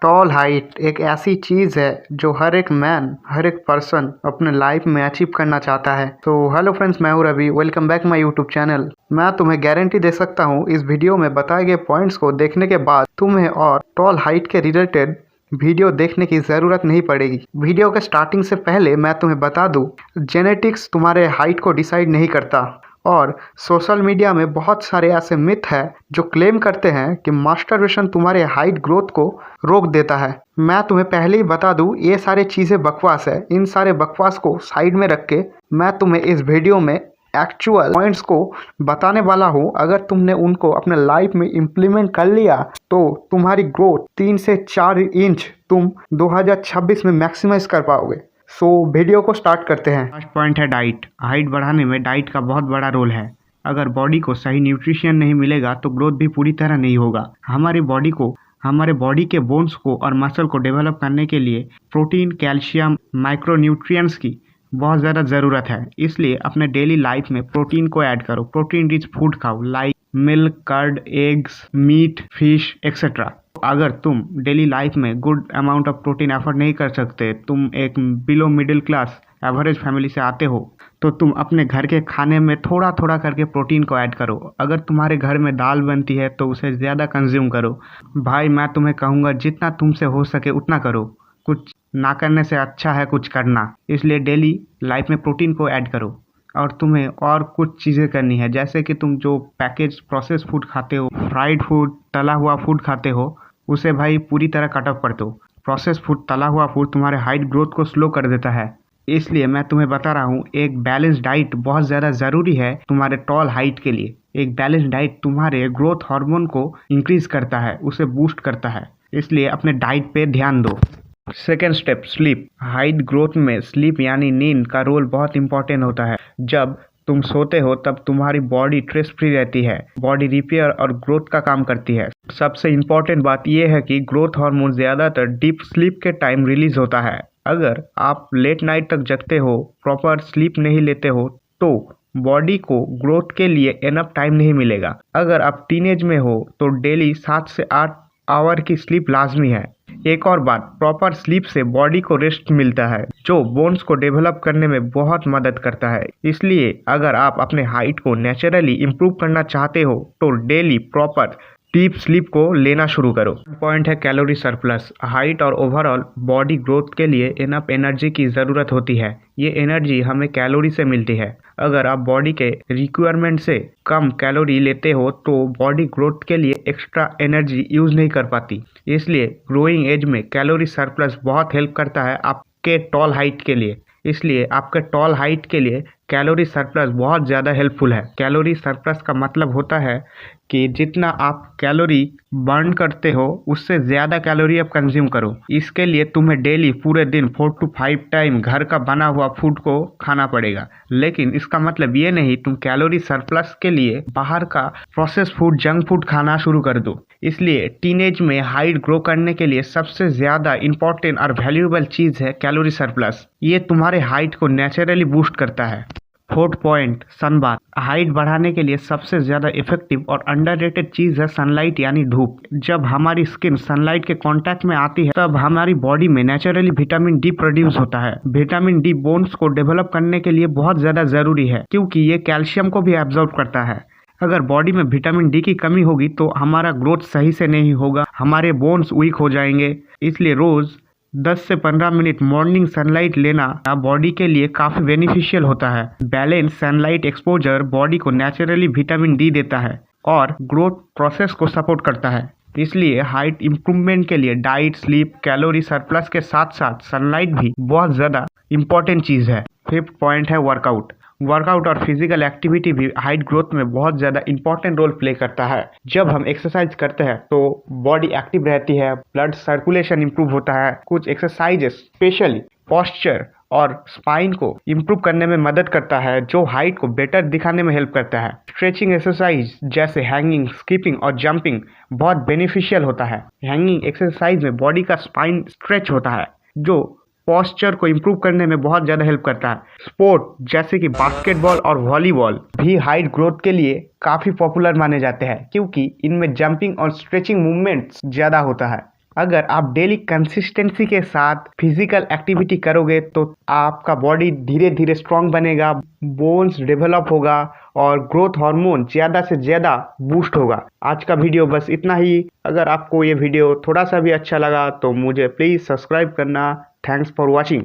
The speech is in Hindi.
टॉल हाइट एक ऐसी चीज़ है जो हर एक हर एक पर्सन अपने लाइफ में अचीव करना चाहता है। तो हेलो फ्रेंड्स, मैं हूं Ravi. Welcome back my YouTube channel. मैं तुम्हें गारंटी दे सकता हूं इस वीडियो में बताए गए पॉइंट्स को देखने के बाद तुम्हें और टॉल हाइट के रिलेटेड वीडियो देखने की ज़रूरत नहीं पड़ेगी। वीडियो के स्टार्टिंग से पहले मैं तुम्हें बता दूं, जेनेटिक्स तुम्हारे हाइट को डिसाइड नहीं करता और सोशल मीडिया में बहुत सारे ऐसे मिथ हैं जो क्लेम करते हैं कि मास्टरबेशन तुम्हारे हाइट ग्रोथ को रोक देता है। मैं तुम्हें पहले ही बता दूं, ये सारे चीज़ें बकवास है। इन सारे बकवास को साइड में रख के मैं तुम्हें इस वीडियो में एक्चुअल पॉइंट्स को बताने वाला हूँ। अगर तुमने उनको अपने लाइफ में इम्प्लीमेंट कर लिया तो तुम्हारी ग्रोथ 3 से 4 इंच तुम 2026 में मैक्सिमाइज कर पाओगे। सो वीडियो को स्टार्ट करते हैं। फर्स्ट पॉइंट है डाइट। हाइट बढ़ाने में डाइट का बहुत बड़ा रोल है। अगर बॉडी को सही न्यूट्रिशन नहीं मिलेगा तो ग्रोथ भी पूरी तरह नहीं होगा। हमारे बॉडी के बोन्स को और मसल को डेवलप करने के लिए प्रोटीन, कैल्शियम, माइक्रोन्यूट्रिएंट्स की बहुत ज़्यादा ज़रूरत है। इसलिए अपने डेली लाइफ में प्रोटीन को ऐड करो। प्रोटीन रिच फूड खाओ like milk, curd, eggs, meat, fish etcetera. अगर तुम डेली लाइफ में good amount of protein effort नहीं कर सकते, तुम एक below middle class average family से आते हो, तो तुम अपने घर के खाने में थोड़ा थोड़ा करके प्रोटीन को ऐड करो। अगर तुम्हारे घर में दाल बनती है तो उसे ज़्यादा कंज्यूम करो। भाई, मैं तुम्हें कहूँगा जितना तुमसे हो सके उतना करो। कुछ ना करने से अच्छा है कुछ करना। इसलिए डेली लाइफ में प्रोटीन को ऐड करो। और तुम्हें और कुछ चीज़ें करनी है, जैसे कि तुम जो पैकेज प्रोसेस फूड खाते हो, फ्राइड फूड, तला हुआ फूड खाते हो, उसे भाई पूरी तरह कट ऑफ कर दो। प्रोसेस फूड, तला हुआ फूड तुम्हारे हाइट ग्रोथ को स्लो कर देता है। इसलिए मैं तुम्हें बता रहा हूँ, एक बैलेंस डाइट बहुत ज़्यादा ज़रूरी है तुम्हारे टॉल हाइट के लिए। एक बैलेंस डाइट तुम्हारे ग्रोथ हार्मोन को इंक्रीज करता है, उसे बूस्ट करता है। इसलिए अपने डाइट पे ध्यान दो। Second step, sleep. Height growth में स्लीप यानी नींद का रोल बहुत इंपॉर्टेंट होता है। जब तुम सोते हो तब तुम्हारी बॉडी स्ट्रेस फ्री रहती है, बॉडी रिपेयर और ग्रोथ का काम करती है। सबसे इम्पोर्टेंट बात यह है कि ग्रोथ हार्मोन ज़्यादातर डीप स्लीप के टाइम रिलीज होता है। अगर आप लेट नाइट तक जगते हो, प्रॉपर स्लीप नहीं लेते हो, तो बॉडी को ग्रोथ के लिए इनफ टाइम नहीं मिलेगा। अगर आप टीनेज में हो तो डेली 7 से 8 आवर की स्लीप लाजमी है। एक और बात, प्रॉपर स्लीप से बॉडी को रेस्ट मिलता है जो बोन्स को डेवलप करने में बहुत मदद करता है। इसलिए अगर आप अपने हाइट को नेचुरली इम्प्रूव करना चाहते हो तो डेली प्रॉपर डीप स्लीप को लेना शुरू करो। पॉइंट है कैलोरी सरप्लस। हाइट और ओवरऑल बॉडी ग्रोथ के लिए इनफ एनर्जी की ज़रूरत होती है। ये एनर्जी हमें कैलोरी से मिलती है। अगर आप बॉडी के रिक्वायरमेंट से कम कैलोरी लेते हो तो बॉडी ग्रोथ के लिए एक्स्ट्रा एनर्जी यूज़ नहीं कर पाती। इसलिए ग्रोइंग एज में कैलोरी सरप्लस बहुत हेल्प करता है आपके टॉल हाइट के लिए। इसलिए आपके टॉल हाइट के लिए कैलोरी सरप्लस बहुत ज़्यादा हेल्पफुल है। कैलोरी सरप्लस का मतलब होता है कि जितना आप कैलोरी बर्न करते हो उससे ज़्यादा कैलोरी आप कंज्यूम करो। इसके लिए तुम्हें डेली पूरे दिन 4 to 5 टाइम घर का बना हुआ फूड को खाना पड़ेगा। लेकिन इसका मतलब ये नहीं तुम कैलोरी सरप्लस के लिए बाहर का प्रोसेस फूड, जंक फूड खाना शुरू कर दो। इसलिए टीनेज में हाइट ग्रो करने के लिए सबसे ज़्यादा इंपॉर्टेंट और वैल्यूएबल चीज़ है कैलोरी सरप्लस। ये तुम्हारे हाइट को नेचुरली बूस्ट करता है। Fourth point, sunbath. हाइट बढ़ाने के लिए सबसे ज़्यादा इफेक्टिव और अंडररेटेड चीज़ है सनलाइट यानी धूप। जब हमारी स्किन सनलाइट के कांटेक्ट में आती है तब हमारी बॉडी में नेचुरली विटामिन डी प्रोड्यूस होता है। विटामिन डी बोन्स को डेवलप करने के लिए बहुत ज़्यादा ज़रूरी है क्योंकि ये कैल्शियम को भी एब्जॉर्ब करता है। अगर बॉडी में विटामिन डी की कमी होगी तो हमारा ग्रोथ सही से नहीं होगा, हमारे बोन्स वीक हो जाएंगे। इसलिए रोज़ 10 से 15 मिनट मॉर्निंग सनलाइट लेना बॉडी के लिए काफ़ी बेनिफिशियल होता है। बैलेंस सनलाइट एक्सपोजर बॉडी को नेचुरली विटामिन डी देता है और ग्रोथ प्रोसेस को सपोर्ट करता है। इसलिए हाइट इम्प्रूवमेंट के लिए डाइट, स्लीप, कैलोरी सरप्लस के साथ साथ सनलाइट भी बहुत ज़्यादा इम्पॉर्टेंट चीज़ है। फिफ्थ पॉइंट है वर्कआउट। वर्कआउट और फिजिकल एक्टिविटी भी हाइट ग्रोथ में बहुत ज़्यादा इंपॉर्टेंट रोल प्ले करता है। जब हम एक्सरसाइज करते हैं तो बॉडी एक्टिव रहती है, ब्लड सर्कुलेशन इंप्रूव होता है। कुछ एक्सरसाइजेस स्पेशली पोस्चर और स्पाइन को इम्प्रूव करने में मदद करता है जो हाइट को बेटर दिखाने में हेल्प करता है। स्ट्रेचिंग एक्सरसाइज जैसे हैंगिंग, स्किपिंग और जंपिंग बहुत बेनिफिशियल होता है। हैंगिंग एक्सरसाइज में बॉडी का स्पाइन स्ट्रेच होता है जो पोस्चर को इम्प्रूव करने में बहुत ज़्यादा हेल्प करता है। स्पोर्ट जैसे कि बास्केटबॉल और वॉलीबॉल भी हाइट ग्रोथ के लिए काफ़ी पॉपुलर माने जाते हैं क्योंकि इनमें जंपिंग और स्ट्रेचिंग मूवमेंट्स ज़्यादा होता है। अगर आप डेली कंसिस्टेंसी के साथ फिजिकल एक्टिविटी करोगे तो आपका बॉडी धीरे धीरे स्ट्रांग बनेगा, बोन्स डेवलप होगा और ग्रोथ हार्मोन ज़्यादा से ज़्यादा बूस्ट होगा। आज का वीडियो बस इतना ही। अगर आपको ये वीडियो थोड़ा सा भी अच्छा लगा तो मुझे प्लीज़ सब्सक्राइब करना। Thanks for watching.